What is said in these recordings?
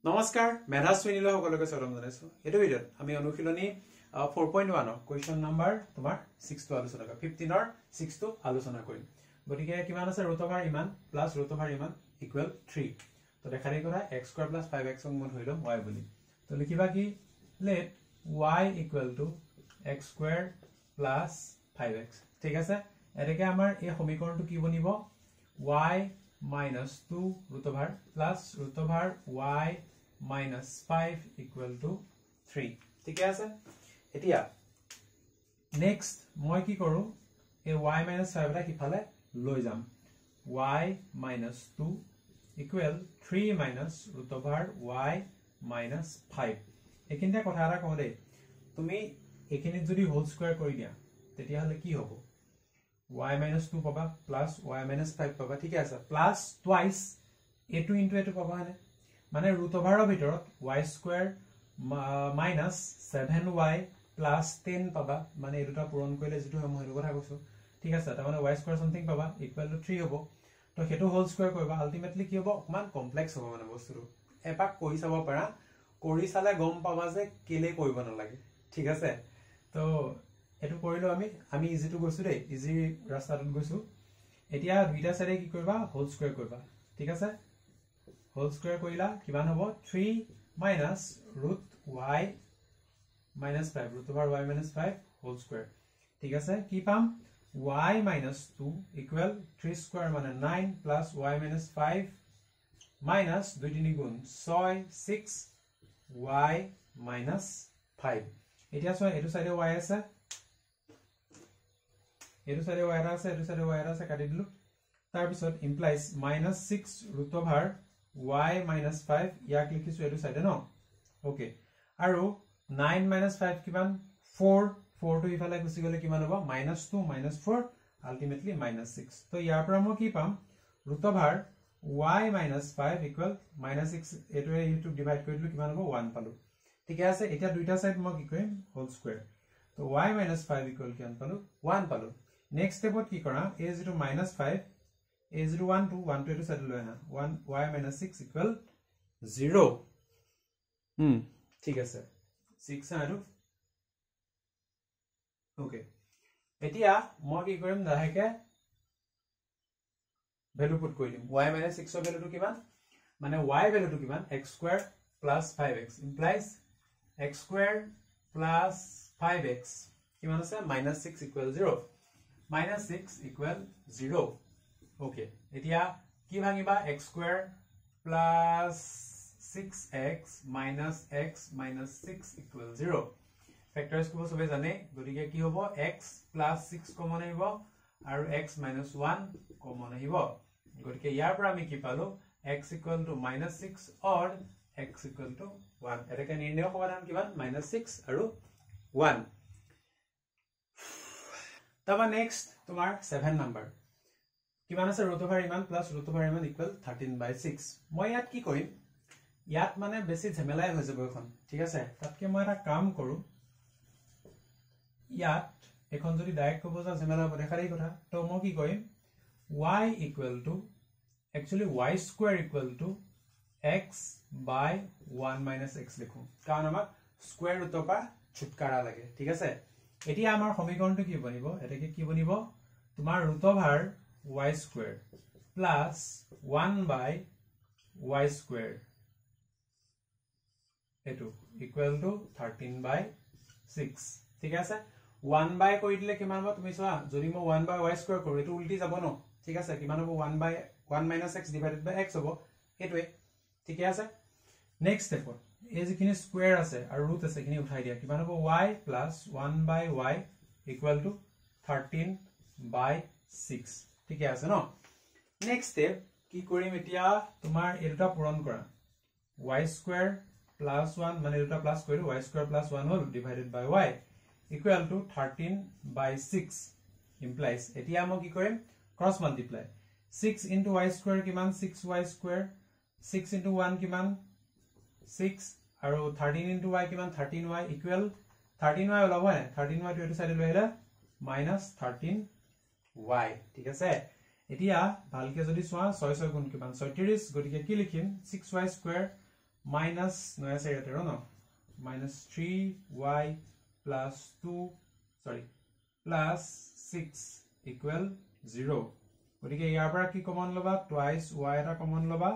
নমস্কাৰ মেধাস শ্ৰেণীলৈ সকলোকে স্বাগতম জনাইছো এটো ভিডিঅত আমি অনুশীলনী 4.1 কোৱেশ্চন নাম্বাৰ তোমাৰ 6 টো আলোচনা কৰিম 15 ৰ 6 টো আলোচনা কৰিম গতিকে কিমান আছে ৰুট ওভাৰ ইমান প্লাস ৰুট ওভাৰ ইমান ইকুৱেল 3 তো দেখাৰি কৰা x স্কয়াৰ প্লাস 5x ক মই ধৰিলো y বুলি তো লিখিবা কি let y equal to x square plus 5x ঠিক আছে এটাকে আমাৰ এই সমীকৰণটো কি বনিব y minus 2 root over plus root over y minus 5 equal to 3 ঠিক আছে এতিয়া next মই কি কৰো এই y minus 5 টা কিফালে লৈ যাম y minus 2 equal 3 minus root over y minus 5 একিনটা কথা এটা কও দেই তুমি একিনিত যদি হোল স্কয়াৰ কৰি দিয়া তেতিয়া হলে কি হ'ব y minus 2 পাবা plus y minus 5 পাবা ঠিক আছে plus twice a2 into a2 পাবা হনে মানে root over ৰ ভিতৰত y square minus 7y plus 10 পাবা মানে এই দুটা পূৰণ কৰিলে যেটো মই হেতু কথা কৈছো ঠিক আছে তাৰ মানে y square something পাবা equal to 3 হ'ব তো হেতু হোল স্কয়াৰ কৰিবা আলটিমেটলি কি হ'ব অকমান কমপ্লেক্স হ'ব মানে বস্তুটো এপাক কৰি চাব পাৰা কৰি চালে গম পাবা যে কেলে কৰিব নালাগে ঠিক আছে তো এটো কৰিলো আমি ইজি টু গৈছো দেই ইজি ৰাস্তাটোত গৈছো এতিয়া দুইটা সাইডে কি কৰিবা হোল স্কয়াৰ কৰিবা ঠিক আছে হোল স্কয়াৰ কৰিলা কিমান হ'ব 3 minus root y minus 5 root over y minus 5 whole square ঠিক আছে কি পাম y minus 2 equal 3 square মানে 9 plus y minus 5 minus 2 3 গুণ 6 6 y minus 5 এতিয়া সো এটো সাইডে y আছে এটো সাইডে y আছে এটো সাইডে y আছে কাটি দিলু তাৰ পিছত implies -6 root over y minus 5 ইয়াক লিখিছো এটো সাইডে ন ওকে আৰু 9 minus 5 কিমান 4 4 টো ইফালে গুছি গলে কিমান হ'ব -2 -4 ultimately -6 তো ইয়াৰ পৰা মই কি পাম root over y minus 5 equal -6 এটো ইটো ডিভাইড কৰি দিলু কিমান হ'ব 1 পালো ঠিক আছে এটা দুইটা সাইড মই কি কৰিম হোল স্কয়াৰ তো y minus 5 equal কিমান পালো 1 পালো নেক্সট স্টেপত কি কৰা a যেটো -5 a যেটো 1 to 1 to এটো সাইড লৈ আহা 1 y minus 6 equal 0 ঠিক আছে 6 আৰু ওকে এতিয়া মই কি কৰিম দাহেকে ভ্যালু পুট কৰি দিম y minus 6 ৰ ভ্যালুটো কিমান মানে y ভ্যালুটো কিমান x square plus 5x implies x square plus 5x কিমান আছে -6 equal 0 -6 equal 0 okay এতিয়া কি ভাঙিবা x square plus 6x minus x minus 6 equal 0 factors কো সবে জানে গতিকে কি হ'ব x plus 6 কমন আহিব আৰু x minus 1 কমন আহিব গতিকে ইয়াৰ পৰা আমি কি পালো x equal to -6 or x equal to 1 এটাকে নিৰ্ণয় সমাধান কিমান -6 আৰু 1 তবা নেক্সট তোমাৰ 7 নম্বৰ কিমান আছে root over ইমান প্লাস root over ইমান ইকুৱেল 13/6 মই ইয়াত কি কৰিম ইয়াত মানে বেছি ঝেমেলাই হৈ যাব এখন ঠিক আছে তাতকে মই এটা কাম কৰো ইয়াত এখন যদি ডাইৰেক্ট কব যা ঝেমেলা হ'ব দেখাৰি কথা তো মই কি কৰিম y equal to actually y square equal to x by 1 minus x লিখো কাৰণ আমাক স্কয়াৰ ৰুটৰ পৰা ছুটকাৰা লাগে ঠিক আছে এতিয়া আমাৰ সমীকৰণটো কি বনিব এটাকে কি বনিব তোমাৰ root over y square plus 1 by y square এটো equal to 13/6 ঠিক আছে 1 by কৰি দিলে কিমান হ'ব তুমি চোৱা যদি মই 1 by y square কৰো এটো উল্টি যাব ন ঠিক আছে কিমান হ'ব 1 by 1 minus x divided by x হ'ব এটোৱে ঠিক আছে নেক্সট স্টেপত এই যিখিনি স্কয়াৰ আছে আৰু ৰুট আছে কিনি উঠাই দিয়া কিমান হ'ব y plus 1 by y equal to 13/6 ঠিক আছে ন নেক্সট স্টেপ কি কৰিম এতিয়া তোমাৰ এটা পূৰণ কৰা y square plus 1 মানে এটা প্লাস কৰিলো y square plus 1 hall divided by y equal to 13/6 implies এতিয়া মই কি কৰিম cross multiply 6 into y square কিমান 6y square 6 into 1 কিমান 6 আৰু 13 into y কিমান 13y equal 13y ওলাব নে 13y to এটো সাইডে লৈ আহিলা -13y ঠিক আছে এতিয়া ভালকে যদি সোৱা 6 6 গুণ কিমান 36 গটিকে কি লিখিম 6y square minus no আছে এটা no minus 3y plus 2 sorry plus 6 equal 0 গতিকে ইয়াৰ পৰা কি কমন লবা twice y এটা কমন লবা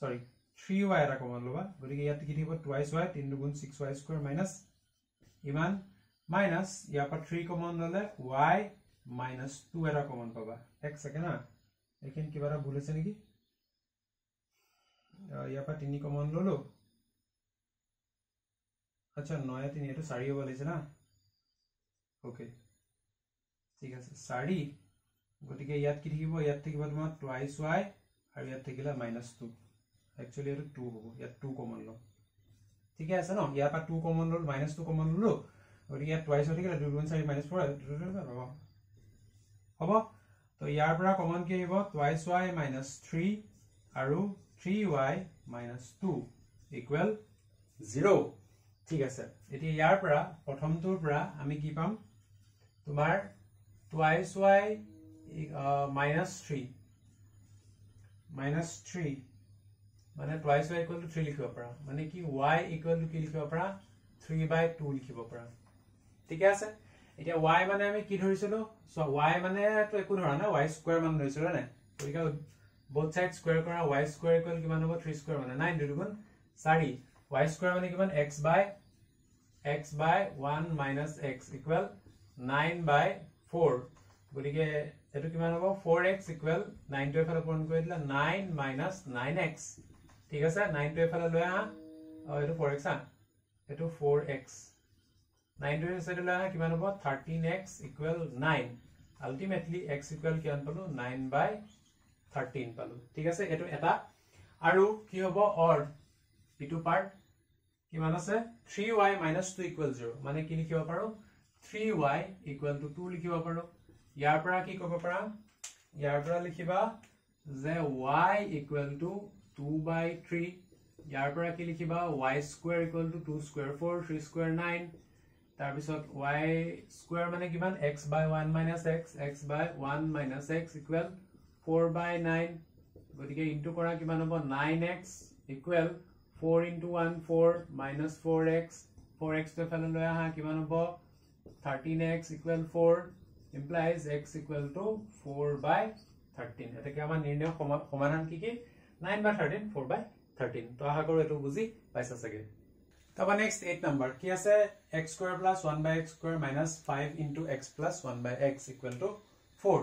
sorry 3y এটা কমন লবা গতিকে ইয়াত কি থাকিব twice y 3 দুগুণ 6y square minus ইমান minus ইয়াৰ পৰা 3 কমন ললে y minus 2 এটা কমন পাবা এক সেকেন্ড না এইখান কিবা এটা ভুল হৈছে নেকি ইয়াৰ পৰা 3 কমন ললো আচ্ছা 9 3 এটো 4 হ'ব লাগিছে না ওকে ঠিক আছে 4 গতিকে ইয়াত কি থাকিব ইয়াত থাকিব তোমাৰ twice y আৰু ইয়াত থাকিলা -2 একচুয়ালি এটো 2 হ'ব ইয়াত 2 কমন ল ঠিক আছে ন ইয়াৰ পৰা 2 কমন লল -2 কমন ললো গতিকে ইয়াত twice হৈ থাকিলা 2 4 -4 হ'ব তো ইয়াৰ পৰা কমন কি আহিব twice y -3 আৰু 3y -2 equal 0 ঠিক আছে এতিয়া ইয়াৰ পৰা প্ৰথমটোৰ পৰা আমি কি পাম তোমাৰ twice y -3 মানে twice y equal to 3 লিখিব পাৰা মানে কি y equal to কি লিখিব পাৰা 3/2 লিখিব পাৰা ঠিক আছে এতিয়া y মানে আমি কি ধৰিছিলো সো y মানে তো একো ধৰা না y স্কয়াৰ মান ধৰিছিলো না গতিকে both sides square কৰা y square equal কিমান হ'ব 3 square মানে 9 দুগুণ 4 y square মানে কিমান x by 1 minus x equal 9/4 গতিকে এটো কিমান হ'ব 4x equal 9 টো এফালে পূৰণ কৰি দিলা 9 minus 9x ঠিক আছে 9 টো এফালে লৈ আহা এটো 4x এটো 4x 9 টো এফালে লৈ আহা কিমান হ'ব 13x equal 9 ultimately x equal কিমান পালো 9/13 পালো ঠিক আছে এটো এটা আৰু কি হ'ব অৰ ইটো পাৰ্ট কিমান আছে 3y - 2 equal 0 মানে কি লিখিব পাৰো 3y equal to 2 লিখিব পাৰো ইয়াৰ পৰা কি ক'ব পাৰা ইয়াৰ পৰা লিখিবা যে y equal to 2/3 ইয়াৰ পৰা কি লিখিবা y square equal to 2 square 4 3 square 9 তাৰ পিছত y square মানে কিমান x by 1 minus x by 1 minus x equal 4/9 গতিকে ইনটু কৰা কিমান হ'ব 9x equal 4 into 1 4 minus 4x 4x to ফেলে লৈ আহা কিমান হ'ব 13x equal 4 implies x equal to 4/13 এটাকে আমাৰ নিৰ্ণয় সমাধান কি 9/13 4/13 তো আশা কৰো এটো বুজি পাইছা সগে তবা নেক্সট 8 নাম্বার কি আছে x square plus 1/x square minus 5 into x plus 1/x equal to 4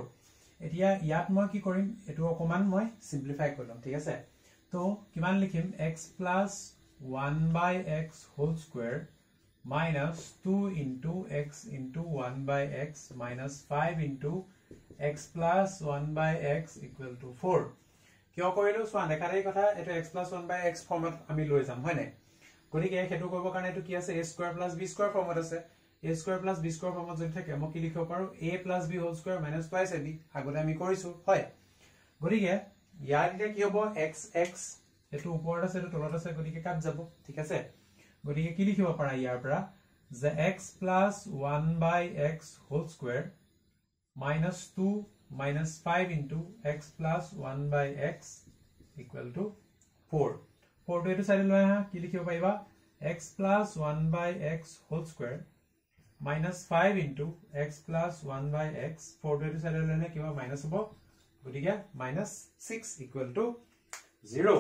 এতিয়া ইয়াত মই কি কৰিম এটো অকমান মই সিম্পলিফাই কৰিম ঠিক আছে তো কিমান লিখিম x plus 1/x whole square minus 2 into x into 1/x minus 5 into x plus 1/x equal to 4 কিয় কৰিলো সোৱা দেখাৰে কথা এটো x plus 1/x ফৰ্মত আমি লৈ যাম হয় নাই গতিকে হেতু কৰিব কাৰণে এটো কি আছে a square plus b square ফৰ্মত আছে a square plus b square ফৰ্মত যদি থাকে মই কি লিখিব পাৰো a plus b whole square minus twice ab আগতে আমি কৰিছো হয় গতিকে ইয়াৰ এতিয়া কি হ'ব x এটো ওপৰত আছে এটো তলত আছে গতিকে কাট যাব ঠিক আছে গতিকে কি লিখিব পাৰা ইয়াৰ পৰা যে x plus 1/x whole square minus 2 minus 5 into x plus 1/x equal to 4 4 to etu side লৈ আহা কি লিখিব পাইবা x plus 1/x whole square minus 5 into x plus 1/x 4 to etu side লৈ আহা কিবা minus হ'ব গতিকে -6 equal to 0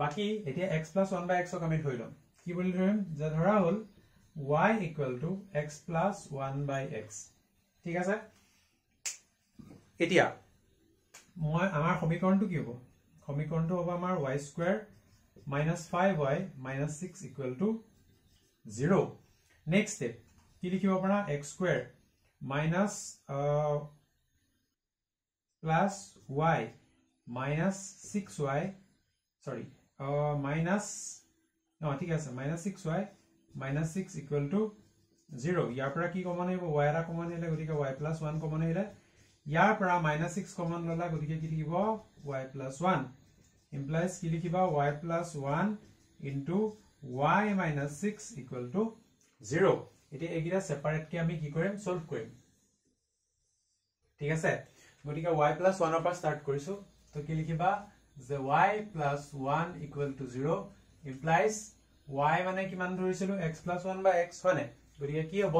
বাকি এতিয়া x plus 1/x ক আমি ধৰি লম কি বুলি ধৰিম যে ধৰা হল y equal to x plus 1/x ঠিক আছে এতিয়া মই আমাৰ সমীকৰণটো কি হ'ব সমীকৰণটো হ'ব আমাৰ y square minus 5y minus 6 equal to 0 next step কি লিখিব পাৰা x square minus plus y minus 6y sorry minus no ঠিক আছে minus 6y minus 6 equal to 0 ইয়াৰ পৰা কি কমন আহিব y এটা কমন আহিলে গতিকে y plus 1 কমন আহিলে ইয়াৰ পৰা minus 6 কমন ললা গতিকে কি লিখিব y plus 1 implies কি লিখিবা y plus 1 into y minus 6 equal to 0 এটা এগিরা সেপারেট কি আমি কি কৰিম সলভ কৰিম ঠিক আছে গতিকে y plus 1 ৰ পৰা স্টাৰ্ট কৰিছো তো কি লিখিবা যে y plus 1 equal to 0 implies y মানে কিমান ধৰিছিলো x plus 1 by x হয়নে গতিকে কি হ'ব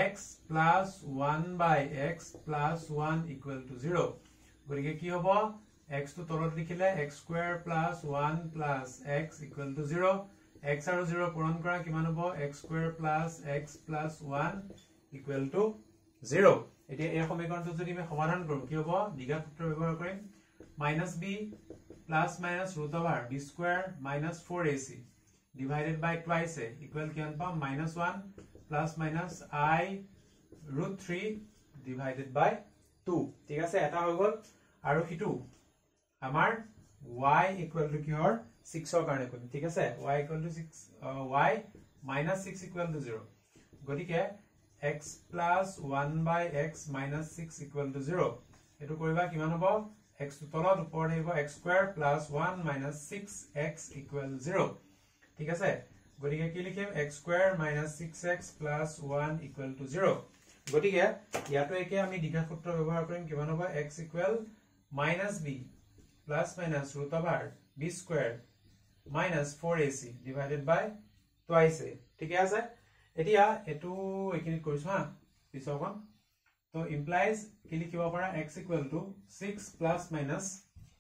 x plus 1 by x plus 1 equal to 0 গতিকে কি হ'ব x to তলত লিখিলে x square plus 1 plus x equal to 0 x আৰু 0 পূৰণ কৰা কিমান হ'ব x square plus x plus 1 equal to 0 এতিয়া এই সমীকৰণটো যদি আমি সমাধান কৰো কি হ'ব দ্বিঘাত সূত্ৰ ব্যৱহাৰ কৰিম minus b plus minus root over b square minus 4ac divided by twice a equal কিমান পাম minus 1 plus minus I root 3 divided by 2 ঠিক আছে এটা হৈ গল আৰু হিটু আমাৰ y equal to কিহৰ 6 ৰ কাৰণে কৰিম ঠিক আছে y equal to 6 y minus 6 equal to 0 গতিকে x plus 1 by x minus 6 equal to 0 এটো কৰিবা কিমান হ'ব x to তলত ওপৰত আহিব x square plus 1 minus 6x equal 0 ঠিক আছে গতিকে কি লিখিম x square minus 6x plus 1 equal to 0 গতিকে ইয়াটো একে আমি দ্বিঘাত সূত্ৰ ব্যৱহাৰ কৰিম কিমান হ'ব x equal minus b plus minus root over b square minus 4ac divided by twice a ঠিক আছে এতিয়া এটো একিনি কৰিছো হা পিছৰখন তো implies কি লিখিব পাৰা x equal to 6 plus minus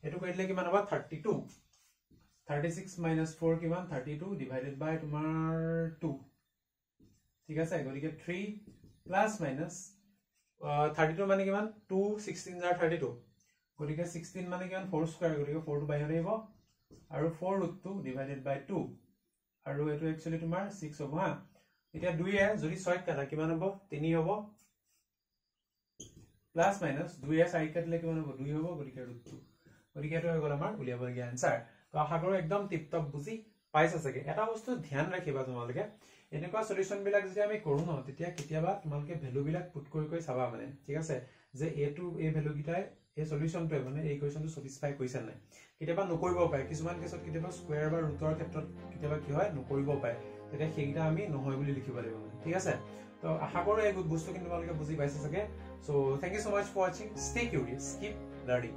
এটো কৰিলে কিমান হ'ব 32 36 minus 4 কিমান 32 divided by তোমাৰ 2 ঠিক আছে গতিকে 3 plus minus 32 মানে কিমান 2 16 are 32 গতিকে 16 মানে কিমান 4 square গতিকে 4 টো বাহিৰ আহিব আৰু 4 root 2 divided by 2 আৰু এটো একচুয়ালি তোমাৰ 6 হ'ব হা এতিয়া 2 এ যদি 6 কাটা কিমান হ'ব 3 হ'ব plus minus 2 এ 4 কাটলে কিমান হ'ব 2 হ'ব গতিকে root 2 গতিকে এটো হৈ গল আমাৰ উলিয়াবলগীয়া आंसर তো আশা কৰো একদম টিপটপ বুজি পাইছা সকে এটা বস্তু ধ্যান ৰাখিবা তোমালোকে এনেকুৱা সলিউশন বিলাক যদি আমি কৰো ন তেতিয়া কিতিয়াবা তোমালোকে ভ্যালু বিলাক পুট কৰি চাবা মানে ঠিক আছে যে এটো এই ভ্যালু গিটাই এই সলিউশনটো মানে এই কোৱেশ্চনটো সটিসফাই কৰিছে নাই কিতিয়াবা নকৰিব পাৰে কিছুমান কেছত কিতিয়াবা স্কয়াৰ বা ৰুটৰ ক্ষেত্ৰত কিতিয়াবা কি হয় নকৰিব পাৰে তেতিয়া সেইগিটা আমি নহয় বুলি লিখিব লাগিব মানে ঠিক আছে তো আশা কৰো এই বস্তু কিন্তু তোমালোকে বুজি পাইছা সকে so thank you so much for watching stay curious keep learning